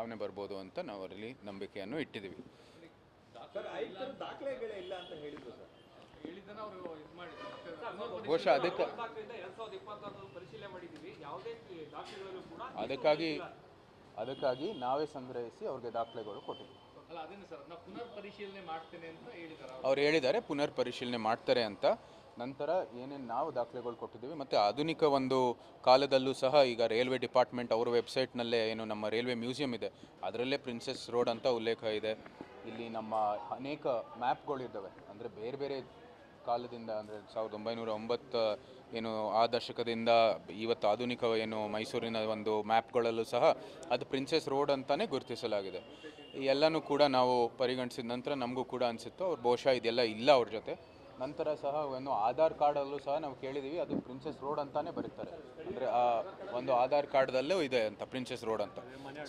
ಬದಲಾವಣೆ ಬರ್ಬೋದು ಅಂತ ನಾವು ಅದರಲ್ಲಿ ನಂಬಿಕೆಯನ್ನು ಇಟ್ಟಿದ್ದೀವಿ. ಬಹುಶಃ ಅದಕ್ಕಾಗಿ ನಾವೇ ಸಂಗ್ರಹಿಸಿ ಅವ್ರಿಗೆ ದಾಖಲೆಗಳು ಕೊಟ್ಟಿದ್ದೀವಿ. ಅವ್ರು ಹೇಳಿದ್ದಾರೆ ಪುನರ್ ಪರಿಶೀಲನೆ ಮಾಡ್ತಾರೆ ಅಂತ. ನಂತರ ಏನೇನು ನಾವು ದಾಖಲೆಗಳು ಕೊಟ್ಟಿದ್ದೀವಿ ಮತ್ತು ಆಧುನಿಕ ಒಂದು ಕಾಲದಲ್ಲೂ ಸಹ ಈಗ ರೈಲ್ವೆ ಡಿಪಾರ್ಟ್ಮೆಂಟ್ ಅವರ ವೆಬ್ಸೈಟ್ನಲ್ಲೇ ಏನು ನಮ್ಮ ರೈಲ್ವೆ ಮ್ಯೂಸಿಯಂ ಇದೆ ಅದರಲ್ಲೇ ಪ್ರಿನ್ಸೆಸ್ ರೋಡ್ ಅಂತ ಉಲ್ಲೇಖ ಇದೆ. ಇಲ್ಲಿ ನಮ್ಮ ಅನೇಕ ಮ್ಯಾಪ್ಗಳಿದ್ದಾವೆ, ಅಂದರೆ ಬೇರೆ ಬೇರೆ ಕಾಲದಿಂದ, ಅಂದರೆ 1909 ಏನು ಆ ದಶಕದಿಂದ ಇವತ್ತು ಆಧುನಿಕ ಏನು ಮೈಸೂರಿನ ಒಂದು ಮ್ಯಾಪ್ಗಳಲ್ಲೂ ಸಹ ಅದು ಪ್ರಿನ್ಸೆಸ್ ರೋಡ್ ಅಂತಲೇ ಗುರುತಿಸಲಾಗಿದೆ. ಎಲ್ಲನೂ ಕೂಡ ನಾವು ಪರಿಗಣಿಸಿದ ನಂತರ ನಮಗೂ ಕೂಡ ಅನಿಸುತ್ತೋ ಅವ್ರು ಬಹುಶಃ ಇದೆಲ್ಲ ಇಲ್ಲ ಅವ್ರ ಜೊತೆ. ನಂತರ ಸಹ ಒಂದು ಆಧಾರ್ ಕಾರ್ಡಲ್ಲೂ ಸಹ ನಾವು ಕೇಳಿದ್ದೀವಿ, ಅದು ಪ್ರಿನ್ಸೆಸ್ ರೋಡ್ ಅಂತಾನೆ ಬರೀತಾರೆ, ಅಂದರೆ ಆ ಒಂದು ಆಧಾರ್ ಕಾರ್ಡ್ದಲ್ಲೂ ಇದೆ ಅಂತ ಪ್ರಿನ್ಸೆಸ್ ರೋಡ್ ಅಂತ.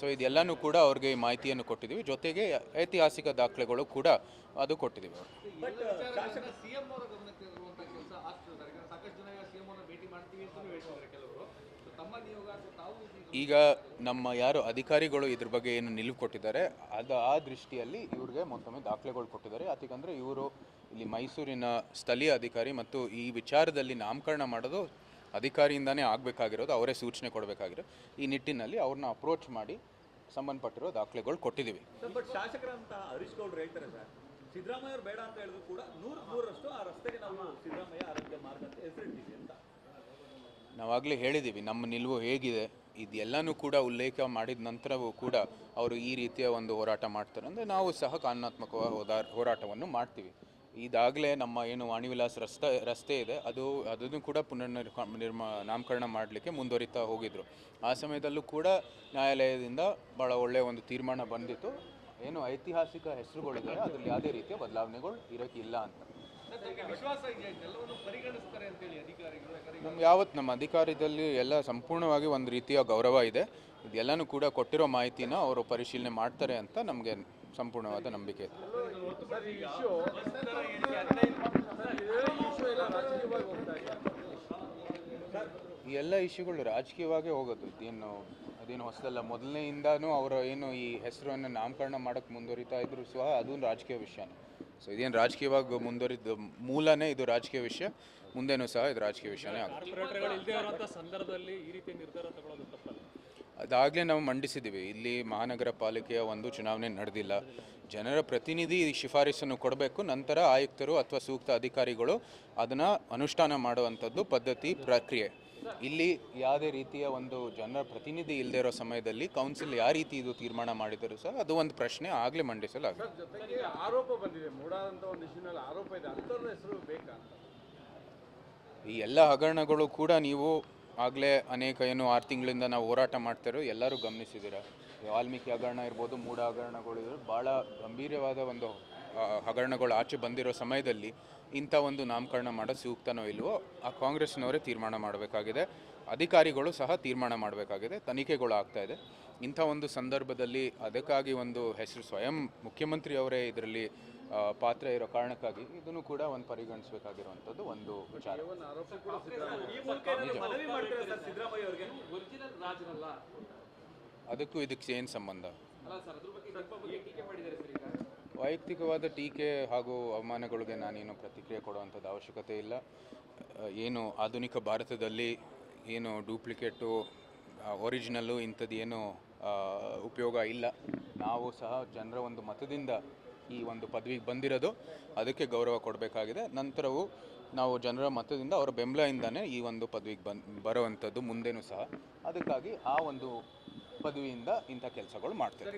ಸೊ ಇದೆಲ್ಲನೂ ಕೂಡ ಅವ್ರಿಗೆ ಮಾಹಿತಿಯನ್ನು ಕೊಟ್ಟಿದ್ದೀವಿ, ಜೊತೆಗೆ ಐತಿಹಾಸಿಕ ದಾಖಲೆಗಳು ಕೂಡ ಅದು ಕೊಟ್ಟಿದ್ದೀವಿ ಅವ್ರಿಗೆ. ಈಗ ನಮ್ಮ ಯಾರು ಅಧಿಕಾರಿಗಳು ಇದ್ರ ಬಗ್ಗೆ ಏನು ನಿಲುವು ಕೊಟ್ಟಿದ್ದಾರೆ ಆ ದೃಷ್ಟಿಯಲ್ಲಿ ಇವ್ರಿಗೆ ಮತ್ತೊಮ್ಮೆ ದಾಖಲೆಗಳು ಕೊಟ್ಟಿದ್ದಾರೆ. ಯಾಕಂದರೆ ಇವರು ಇಲ್ಲಿ ಮೈಸೂರಿನ ಸ್ಥಳೀಯ ಅಧಿಕಾರಿ ಮತ್ತು ಈ ವಿಚಾರದಲ್ಲಿ ನಾಮಕರಣ ಮಾಡೋದು ಅಧಿಕಾರಿಯಿಂದನೇ ಆಗಬೇಕಾಗಿರೋದು, ಅವರೇ ಸೂಚನೆ ಕೊಡಬೇಕಾಗಿರೋದು. ಈ ನಿಟ್ಟಿನಲ್ಲಿ ಅವ್ರನ್ನ ಅಪ್ರೋಚ್ ಮಾಡಿ ಸಂಬಂಧಪಟ್ಟಿರೋ ದಾಖಲೆಗಳು ಕೊಟ್ಟಿದ್ದೀವಿ. ಬಟ್ ಶಾಸಕರಂತ ಹರೀಶ್ ಗೌಡ್ರು ಹೇಳ್ತಾರೆ ಸರ್, ಸಿದ್ದರಾಮಯ್ಯ ಅವರು ಬೇಡ ಅಂತ ಹೇಳಿದ್ರು ಕೂಡ 100% ಆ ರಸ್ತೆಗೆ ನಾವು ಸಿದ್ದರಾಮಯ್ಯ ಆರೋಗ್ಯ ಮಾರ್ಗ ಅಂತ ಹೆಸರಿಟ್ಟಿದ್ದೀವಿ ಅಂತ ನಾವಾಗಲೇ ಹೇಳಿದ್ದೀವಿ ನಮ್ಮ ನಿಲುವು ಹೇಗಿದೆ. ಇದೆಲ್ಲನೂ ಕೂಡ ಉಲ್ಲೇಖ ಮಾಡಿದ ನಂತರವೂ ಕೂಡ ಅವರು ಈ ರೀತಿಯ ಒಂದು ಹೋರಾಟ ಮಾಡ್ತಾರೆ ಅಂದರೆ ನಾವು ಸಹ ಕಾನೂನಾತ್ಮಕವಾದ ಹೋರಾಟವನ್ನು ಮಾಡ್ತೀವಿ. ಇದಾಗಲೇ ನಮ್ಮ ಏನು ವಾಣಿವಿಲಾಸ್ ರಸ್ತೆ ಇದೆ ಅದನ್ನು ಕೂಡ ನಾಮಕರಣ ಮಾಡಲಿಕ್ಕೆ ಮುಂದುವರಿತಾ ಹೋಗಿದ್ರು. ಆ ಸಮಯದಲ್ಲೂ ಕೂಡ ನ್ಯಾಯಾಲಯದಿಂದ ಭಾಳ ಒಳ್ಳೆಯ ಒಂದು ತೀರ್ಮಾನ ಬಂದಿತ್ತು. ಏನು ಐತಿಹಾಸಿಕ ಹೆಸರುಗಳಿದೆ ಅದರಲ್ಲಿ ಯಾವುದೇ ರೀತಿಯ ಬದಲಾವಣೆಗಳು ಇರೋಕ್ಕಿಲ್ಲ ಅಂತ. ನಮ್ಗೆ ನಮ್ಮ ಅಧಿಕಾರದಲ್ಲಿ ಎಲ್ಲ ಸಂಪೂರ್ಣವಾಗಿ ಒಂದು ರೀತಿಯ ಗೌರವ ಇದೆ. ಇದೆಲ್ಲನೂ ಕೂಡ ಕೊಟ್ಟಿರೋ ಮಾಹಿತಿನ ಅವರು ಪರಿಶೀಲನೆ ಮಾಡ್ತಾರೆ ಅಂತ ನಮಗೆ ಸಂಪೂರ್ಣವಾದ ನಂಬಿಕೆ ಇದೆ. ಈ ಎಲ್ಲ ಇಶ್ಯೂಗಳು ರಾಜಕೀಯವಾಗೇ ಹೋಗೋದು, ಅದೇನು ಹೊಸದಲ್ಲ. ಮೊದಲನೆಯಿಂದನೂ ಅವರ ಏನು ಈ ಹೆಸರನ್ನು ನಾಮಕರಣ ಮಾಡೋಕ್ಕೆ ಮುಂದುವರಿತಾ ಇದ್ರು ಸಹ ಅದು ರಾಜಕೀಯ ವಿಷಯನೇ. ಸೊ ಇದೇನು ರಾಜಕೀಯವಾಗಿ ಮುಂದುವರಿದ ಮೂಲನೇ ಇದು ರಾಜಕೀಯ ವಿಷಯ, ಮುಂದೇನೂ ಸಹ ಇದು ರಾಜಕೀಯ ವಿಷಯನೇ ಆಗುತ್ತೆ. ಅದಾಗಲೇ ನಾವು ಮಂಡಿಸಿದ್ದೀವಿ. ಇಲ್ಲಿ ಮಹಾನಗರ ಪಾಲಿಕೆಯ ಒಂದು ಚುನಾವಣೆ ನಡೆದಿಲ್ಲ, ಜನರ ಪ್ರತಿನಿಧಿ ಶಿಫಾರಸನ್ನು ಕೊಡಬೇಕು, ನಂತರ ಆಯುಕ್ತರು ಅಥವಾ ಸೂಕ್ತ ಅಧಿಕಾರಿಗಳು ಅದನ್ನು ಅನುಷ್ಠಾನ ಮಾಡುವಂಥದ್ದು ಪದ್ಧತಿ ಪ್ರಕ್ರಿಯೆ. ಇಲ್ಲಿ ಯಾವುದೇ ರೀತಿಯ ಒಂದು ಜನರ ಪ್ರತಿನಿಧಿ ಇಲ್ಲದೆ ಇರೋ ಸಮಯದಲ್ಲಿ ಕೌನ್ಸಿಲ್ ಯಾವ ರೀತಿ ಇದು ತೀರ್ಮಾನ ಮಾಡಿದರೂ ಸಹ ಅದು ಒಂದು ಪ್ರಶ್ನೆ ಆಗಲೇ ಮಂಡಿಸಲಾಗಿದೆ. ಈ ಎಲ್ಲ ಹಗರಣಗಳು ಕೂಡ ನೀವು ಆಗಲೇ ಅನೇಕ ಏನು 6 ತಿಂಗಳಿಂದ ನಾವು ಹೋರಾಟ ಮಾಡ್ತಿರೋ ಎಲ್ಲರೂ ಗಮನಿಸಿದ್ದೀರ. ವಾಲ್ಮೀಕಿ ಹಗರಣ ಇರ್ಬೋದು, ಮೂಢ ಹಗರಣಗಳು ಭಾಳ ಗಂಭೀರವಾದ ಒಂದು ಹಗರಣಗಳು ಆಚೆ ಬಂದಿರೋ ಸಮಯದಲ್ಲಿ ಇಂಥ ಒಂದು ನಾಮಕರಣ ಮಾಡೋದು ಸೂಕ್ತನೋ ಇಲ್ವೋ ಆ ಕಾಂಗ್ರೆಸ್ನವರೇ ತೀರ್ಮಾನ ಮಾಡಬೇಕಾಗಿದೆ, ಅಧಿಕಾರಿಗಳು ಸಹ ತೀರ್ಮಾನ ಮಾಡಬೇಕಾಗಿದೆ, ತನಿಖೆಗಳು ಆಗ್ತಾಯಿದೆ. ಇಂಥ ಒಂದು ಸಂದರ್ಭದಲ್ಲಿ ಅದಕ್ಕಾಗಿ ಒಂದು ಹೆಸರು ಸ್ವಯಂ ಮುಖ್ಯಮಂತ್ರಿ ಅವರೇ ಇದರಲ್ಲಿ ಪಾತ್ರ ಇರೋ ಕಾರಣಕ್ಕಾಗಿ ಇದನ್ನು ಕೂಡ ಒಂದು ಪರಿಗಣಿಸಬೇಕಾಗಿರುವಂಥದ್ದು ಒಂದು ವಿಚಾರ. ಅದಕ್ಕೂ ಇದಕ್ಕೆ ಏನು ಸಂಬಂಧ? ವೈಯಕ್ತಿಕವಾದ ಟೀಕೆ ಹಾಗೂ ಅವಮಾನಗಳಿಗೆ ನಾನೇನು ಪ್ರತಿಕ್ರಿಯೆ ಕೊಡುವಂಥದ್ದು ಅವಶ್ಯಕತೆ ಇಲ್ಲ. ಏನು ಆಧುನಿಕ ಭಾರತದಲ್ಲಿ ಏನು ಡೂಪ್ಲಿಕೇಟು ಒರಿಜಿನಲ್ಲು ಇಂಥದ್ದು ಏನು ಉಪಯೋಗ ಇಲ್ಲ. ನಾವು ಸಹ ಜನರ ಒಂದು ಮತದಿಂದ ಈ ಒಂದು ಪದವಿಗೆ ಬಂದಿರೋದು, ಅದಕ್ಕೆ ಗೌರವ ಕೊಡಬೇಕಾಗಿದೆ. ನಂತರವೂ ನಾವು ಜನರ ಮತದಿಂದ ಅವರ ಬೆಂಬಲದಿಂದನೇ ಈ ಒಂದು ಪದವಿಗೆ ಬರುವಂಥದ್ದು ಮುಂದೇನೂ ಸಹ. ಅದಕ್ಕಾಗಿ ಆ ಒಂದು ಪದವಿಯಿಂದ ಇಂಥ ಕೆಲಸಗಳು ಮಾಡ್ತೇವೆ.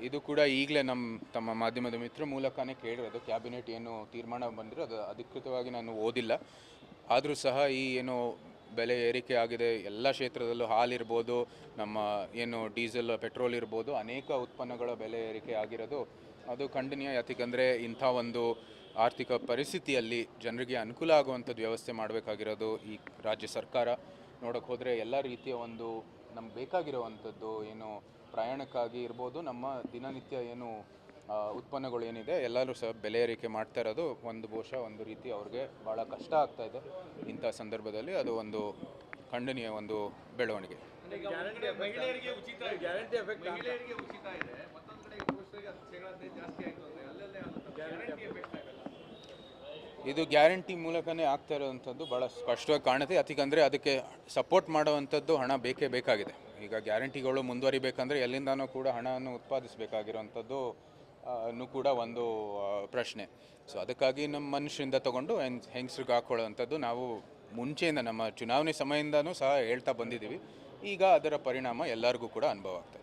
ಇದು ಕೂಡ ಈಗಲೇ ತಮ್ಮ ಮಾಧ್ಯಮದ ಮಿತ್ರ ಮೂಲಕನೇ ಕೇಳಿರೋದು. ಕ್ಯಾಬಿನೆಟ್ ಏನು ತೀರ್ಮಾನ ಬಂದಿರೋ ಅದು ಅಧಿಕೃತವಾಗಿ ನಾನು ಓದಿಲ್ಲ. ಆದರೂ ಸಹ ಈ ಏನು ಬೆಲೆ ಏರಿಕೆ ಆಗಿದೆ ಎಲ್ಲ ಕ್ಷೇತ್ರದಲ್ಲೂ, ಹಾಲಿರ್ಬೋದು, ನಮ್ಮ ಏನು ಡೀಸೆಲ್ ಪೆಟ್ರೋಲ್ ಇರ್ಬೋದು, ಅನೇಕ ಉತ್ಪನ್ನಗಳ ಬೆಲೆ ಏರಿಕೆ ಆಗಿರೋದು ಅದು ಖಂಡನೀಯ. ಯಾಕೆಂದರೆ ಇಂಥ ಒಂದು ಆರ್ಥಿಕ ಪರಿಸ್ಥಿತಿಯಲ್ಲಿ ಜನರಿಗೆ ಅನುಕೂಲ ಆಗುವಂಥದ್ದು ವ್ಯವಸ್ಥೆ ಮಾಡಬೇಕಾಗಿರೋದು ಈ ರಾಜ್ಯ ಸರ್ಕಾರ. ನೋಡೋಕ್ಕೆ ಹೋದರೆ ಎಲ್ಲ ರೀತಿಯ ಒಂದು ನಮ್ಗೆ ಬೇಕಾಗಿರುವಂಥದ್ದು ಏನು ಪ್ರಯಾಣಕ್ಕಾಗಿ ಇರ್ಬೋದು, ನಮ್ಮ ದಿನನಿತ್ಯ ಏನು ಉತ್ಪನ್ನಗಳು ಏನಿದೆ ಎಲ್ಲರೂ ಸಹ ಬೆಲೆ ಏರಿಕೆ ಮಾಡ್ತಾ ಇರೋದು ಬಹುಶಃ ಒಂದು ರೀತಿ ಅವ್ರಿಗೆ ಭಾಳ ಕಷ್ಟ ಆಗ್ತಾಯಿದೆ. ಇಂಥ ಸಂದರ್ಭದಲ್ಲಿ ಅದು ಒಂದು ಖಂಡನೀಯ ಒಂದು ಬೆಳವಣಿಗೆ. ಮಹಿಳೆಯರಿಗೆ ಉಚಿತ ಗ್ಯಾರಂಟಿ ಎಫೆಕ್ಟ್ ಮಹಿಳೆಯರಿಗೆ ಉಚಿತ ಇದೆ, ಮತ್ತೊಂದು ಕಡೆ ಪುರುಷರಿಗೆ 10% ಜಾಸ್ತಿ ಆಯಿತು ಅಂದರೆ ಅಲ್ಲಲ್ಲೇ ಗ್ಯಾರಂಟಿ ಎಫೆಕ್ಟ್ ಆಗಲ್ಲ. ಇದು ಗ್ಯಾರಂಟಿ ಮೂಲಕನೇ ಆಗ್ತಾ ಇರೋವಂಥದ್ದು ಭಾಳ ಸ್ಪಷ್ಟವಾಗಿ ಕಾಣುತ್ತೆ. ಯಾಕಂದರೆ ಅದಕ್ಕೆ ಸಪೋರ್ಟ್ ಮಾಡುವಂಥದ್ದು ಹಣ ಬೇಕೇ ಬೇಕಾಗಿದೆ. ಈಗ ಗ್ಯಾರಂಟಿಗಳು ಮುಂದುವರಿಬೇಕಂದ್ರೆ ಎಲ್ಲಿಂದನೂ ಕೂಡ ಹಣವನ್ನು ಉತ್ಪಾದಿಸಬೇಕಾಗಿರೋವಂಥದ್ದು ಕೂಡ ಒಂದು ಪ್ರಶ್ನೆ. ಸೊ ಅದಕ್ಕಾಗಿ ನಮ್ಮ ಮನುಷ್ಯರಿಂದ ತೊಗೊಂಡು ಹೆಂಗಸ್ರಿಗೆ ಹಾಕ್ಕೊಳ್ಳೋವಂಥದ್ದು ನಾವು ಮುಂಚೆಯಿಂದ ನಮ್ಮ ಚುನಾವಣೆ ಸಮಯದಿಂದನೂ ಸಹ ಹೇಳ್ತಾ ಬಂದಿದ್ದೀವಿ. ಈಗ ಅದರ ಪರಿಣಾಮ ಎಲ್ಲರಿಗೂ ಕೂಡ ಅನುಭವ ಆಗ್ತದೆ.